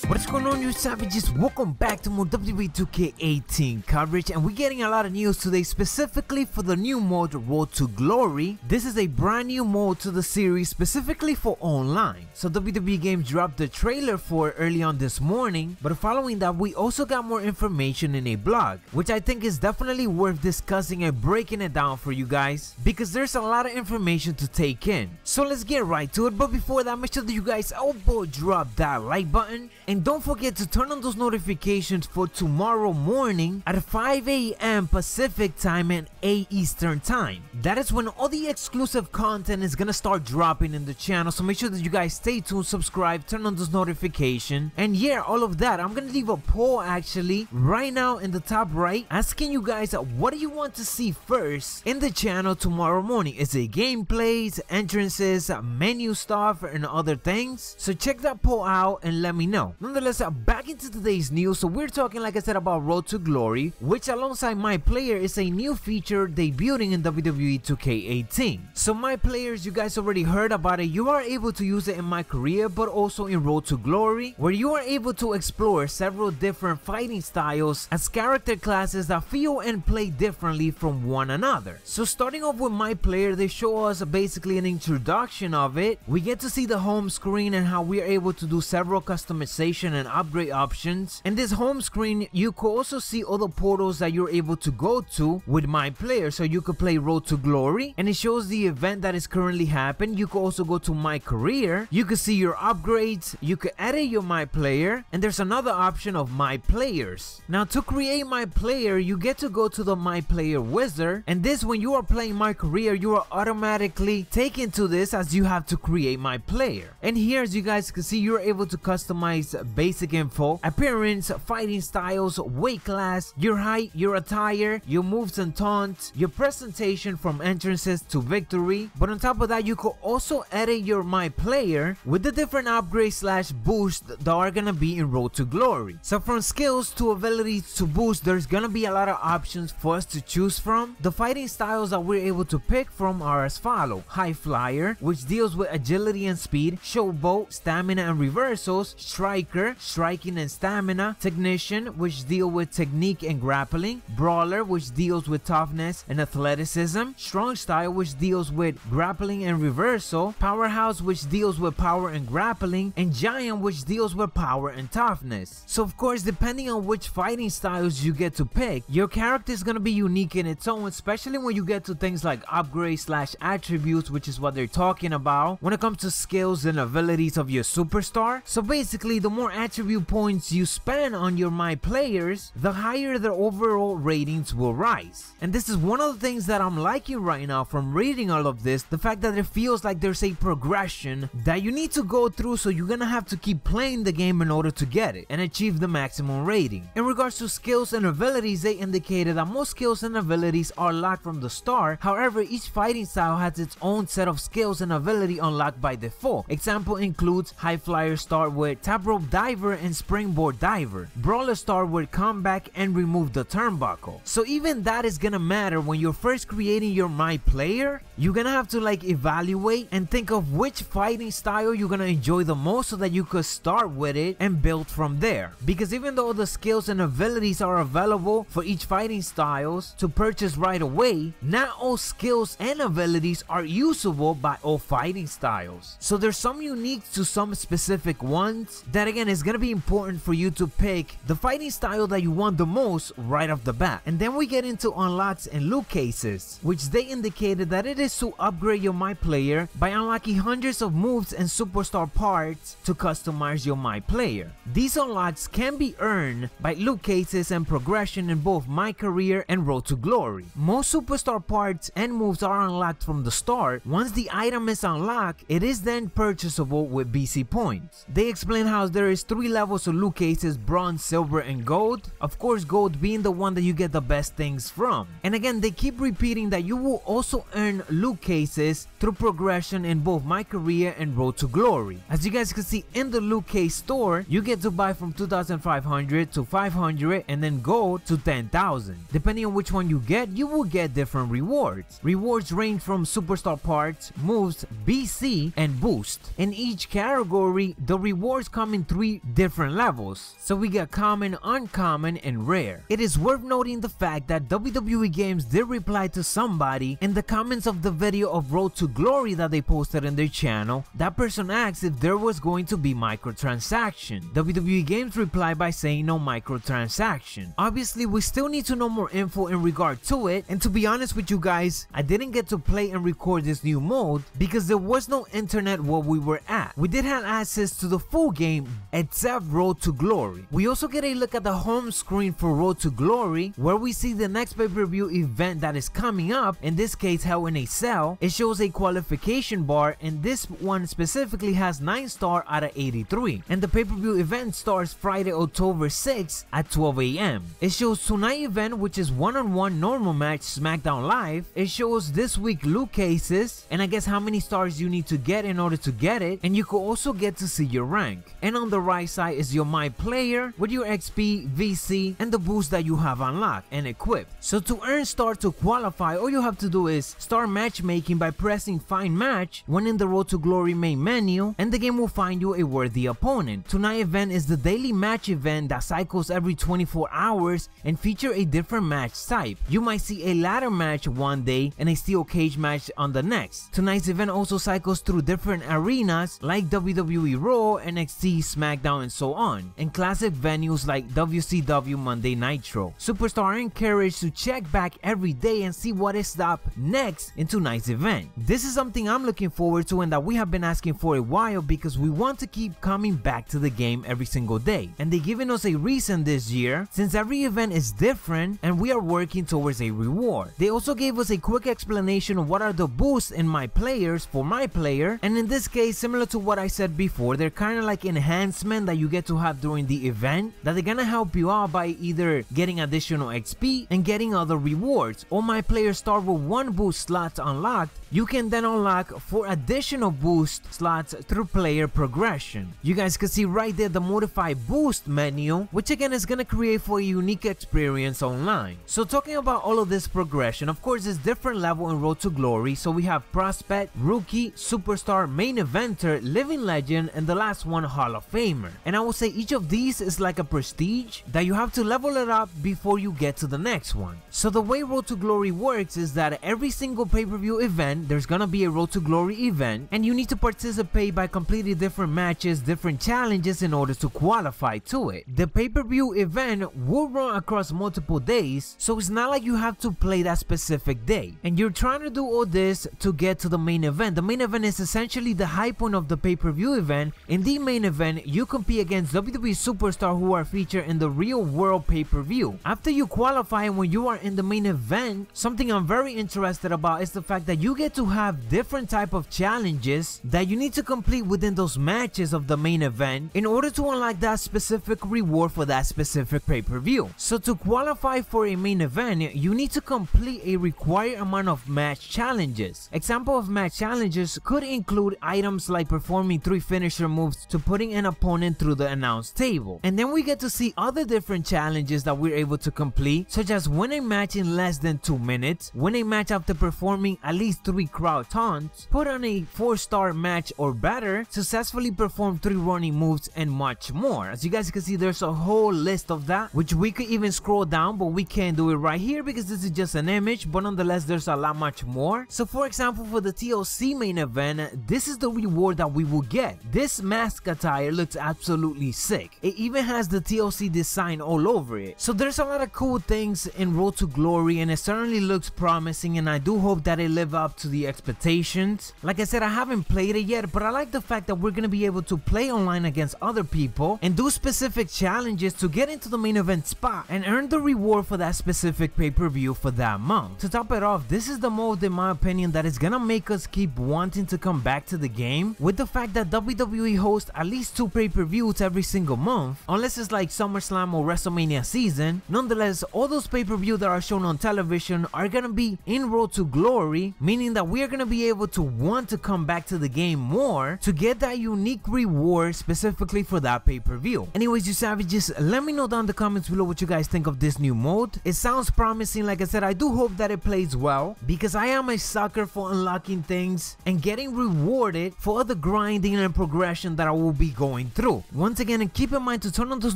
What's going on, you savages? Welcome back to more WWE 2K18 coverage, and we're getting a lot of news today specifically for the new mode Road to Glory. This is a brand new mode to the series specifically for online. So WWE Games dropped the trailer for it early on this morning, but following that we also got more information in a blog, which I think is definitely worth discussing and breaking it down for you guys, because there's a lot of information to take in. So let's get right to it, but before that, make sure that you guys elbow drop that like button, and don't forget to turn on those notifications for tomorrow morning at 5 AM Pacific time and 8 Eastern time. That is when all the exclusive content is gonna start dropping in the channel, so make sure that you guys stay tuned, subscribe, turn on those notifications, and yeah, all of that. I'm gonna leave a poll actually right now in the top right asking you guys what do you want to see first in the channel tomorrow morning. Is it gameplays, entrances, menu stuff, and other things? So check that poll out and let me know. Nonetheless, back into today's news. So we're talking, like I said, about Road to Glory, which alongside My Player is a new feature debuting in WWE 2K18. So My Players, you guys already heard about it. You are able to use it in My Career, but also in Road to Glory, where you are able to explore several different fighting styles as character classes that feel and play differently from one another. So starting off with My Player, they show us basically an introduction of it. We get to see the home screen and how we are able to do several customization and upgrade options. In this home screen, you could also see all the portals that you're able to go to with My Player. So you could play Road to Glory and it shows the event that is currently happening. You could also go to My Career, you could see your upgrades, you could edit your My Player, and there's another option of My Players. Now to create My Player, you get to go to the My Player wizard, and this, when you are playing My Career, you are automatically taken to this as you have to create My Player. And here, as you guys can see, you're able to customize basic info, appearance, fighting styles, weight class, your height, your attire, your moves and taunts, your presentation from entrances to victory. But on top of that, you could also edit your My Player with the different upgrades slash boosts that are gonna be in Road to Glory. So from skills to abilities to boost, there's gonna be a lot of options for us to choose from. The fighting styles that we're able to pick from are as follow: High Flyer, which deals with agility and speed; Showboat, stamina and reversals; Striker, striking and stamina; Technician, which deal with technique and grappling; Brawler, which deals with toughness and athleticism; Strong Style, which deals with grappling and reversal; Powerhouse, which deals with power and grappling; and Giant, which deals with power and toughness. So of course, depending on which fighting styles you get to pick, your character is gonna be unique in its own, especially when you get to things like upgrades slash attributes, which is what they're talking about when it comes to skills and abilities of your superstar. So basically, the more attribute points you spend on your My Players, the higher their overall ratings will rise. And this is one of the things that I'm liking right now from reading all of this, the fact that it feels like there's a progression that you need to go through, so you're gonna have to keep playing the game in order to get it and achieve the maximum rating. In regards to skills and abilities, they indicated that most skills and abilities are locked from the start. However, each fighting style has its own set of skills and ability unlocked by default. Example includes High Flyer start with Tap Rope Diver and Springboard Diver. Brawler start with Comeback and Remove the Turnbuckle. So even that is gonna matter when you're first creating your My Player. You're gonna have to like evaluate and think of which fighting style you're gonna enjoy the most so that you could start with it and build from there. Because even though the skills and abilities are available for each fighting styles to purchase right away, not all skills and abilities are usable by all fighting styles. So there's some unique to some specific ones that again is gonna be important for you to pick the fighting style that you want the most right off the bat. And then we get into unlocks and loot cases, which they indicated that it is to upgrade your My Player by unlocking hundreds of moves and superstar parts to customize your My Player. These unlocks can be earned by loot cases and progression in both My Career and Road to Glory. Most superstar parts and moves are unlocked from the start. Once the item is unlocked, it is then purchasable with BC points. They explain how there is 3 levels of loot cases: bronze, silver, and gold. Of course, gold being the one that you get the best things from. And again, they keep repeating that you will also earn loot cases through progression in both My Career and Road to Glory. As you guys can see in the loot case store, you get to buy from 2,500 to 500 and then gold to 10,000. Depending on which one you get, you will get different rewards. Rewards range from superstar parts, moves, BC, and boost. In each category, the rewards come in 3 3 different levels. So we got common, uncommon, and rare. It is worth noting the fact that WWE Games did reply to somebody in the comments of the video of Road to Glory that they posted in their channel. That person asked if there was going to be microtransaction. WWE Games replied by saying no microtransaction. Obviously, we still need to know more info in regard to it, and to be honest with you guys, I didn't get to play and record this new mode because there was no internet where we were at. We did have access to the full game except Road to Glory. We also get a look at the home screen for Road to Glory, where we see the next pay-per-view event that is coming up, in this case Hell in a Cell. It shows a qualification bar, and this one specifically has 9 star out of 83, and the pay-per-view event starts Friday, October 6th at 12 AM. It shows tonight event, which is one-on-one normal match SmackDown Live. It shows this week loot cases, and I guess how many stars you need to get in order to get it, and you could also get to see your rank. And on the right side is your My Player with your XP, VC, and the boost that you have unlocked and equipped. So to earn star to qualify, all you have to do is start matchmaking by pressing Find Match when in the Road to Glory main menu, and the game will find you a worthy opponent. Tonight event is the daily match event that cycles every 24 hours and feature a different match type. You might see a ladder match one day and a steel cage match on the next. Tonight's event also cycles through different arenas like WWE Raw, NXT, SmackDown, and so on, and classic venues like WCW Monday Nitro. Superstars are encouraged to check back every day and see what is up next in tonight's event. This is something I'm looking forward to and that we have been asking for a while because we want to keep coming back to the game every single day, and they're giving us a reason this year since every event is different and we are working towards a reward. They also gave us a quick explanation of what are the boosts in My Players for My Player, and in this case, similar to what I said before, they're kind of like enhancement that you get to have during the event that they're gonna help you out by either getting additional XP and getting other rewards. All My Players start with 1 boost slots unlocked. You can then unlock 4 additional boost slots through player progression. You guys can see right there the modified boost menu, which again is gonna create for a unique experience online. So talking about all of this progression, of course it's different level in Road to Glory. So we have Prospect, Rookie, Superstar, Main Eventer, Living Legend, and the last one Hall of Famer. And I will say each of these is like a prestige that you have to level it up before you get to the next one. So the way Road to Glory works is that every single pay-per-view event, there's gonna be a Road to Glory event, and you need to participate by completing different matches, different challenges in order to qualify to it. The pay-per-view event will run across multiple days, so it's not like you have to play that specific day. And you're trying to do all this to get to the main event. The main event is essentially the high point of the pay-per-view event. In the main event, you compete against WWE superstars who are featured in the real world pay-per-view. After you qualify and when you are in the main event, something I'm very interested about is the fact that you get to have different type of challenges that you need to complete within those matches of the main event in order to unlock that specific reward for that specific pay-per-view. So to qualify for a main event, you need to complete a required amount of match challenges. Example of match challenges could include items like performing 3 finisher moves to putting an opponent through the announce table. And then we get to see other different challenges that we're able to complete, such as win a match in less than 2 minutes, win a match after performing at least 3 crowd taunts, put on a 4-star match or better, successfully perform 3 running moves, and much more. As you guys can see, there's a whole list of that, which we could even scroll down, but we can't do it right here because this is just an image, but nonetheless there's a lot much more. So for example, for the TLC main event, this is the reward that we will get. This mask attire looks absolutely sick. It even has the TLC design all over it. So there's a lot of cool things in Road to Glory, and it certainly looks promising, and I do hope that it live up to the expectations. Like I said, I haven't played it yet, but I like the fact that we're gonna be able to play online against other people and do specific challenges to get into the main event spot and earn the reward for that specific pay-per-view for that month. To top it off, this is the mode in my opinion that is gonna make us keep wanting to come back to the game, with the fact that WWE hosts at least 2 pay-per-views every single month, unless it's like SummerSlam or WrestleMania season. Nonetheless, all those pay-per-views that are shown on television are gonna be in Road to Glory, meaning that we are gonna be able to want to come back to the game more to get that unique reward specifically for that pay-per-view. Anyways, you savages, let me know down in the comments below what you guys think of this new mode. It sounds promising. Like I said, I do hope that it plays well because I am a sucker for unlocking things and getting rewarded for all the grinding and progression that I will be going coming through. Once again, and keep in mind to turn on those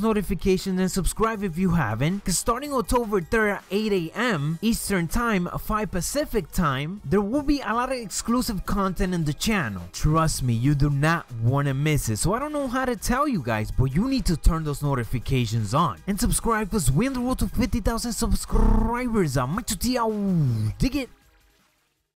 notifications and subscribe if you haven't, because starting October 3rd at 8 AM Eastern Time, 5 Pacific Time, there will be a lot of exclusive content in the channel. Trust me, you do not want to miss it. So I don't know how to tell you guys, but you need to turn those notifications on and subscribe, because we're on the road to 50,000 subscribers. Macho T, dig it.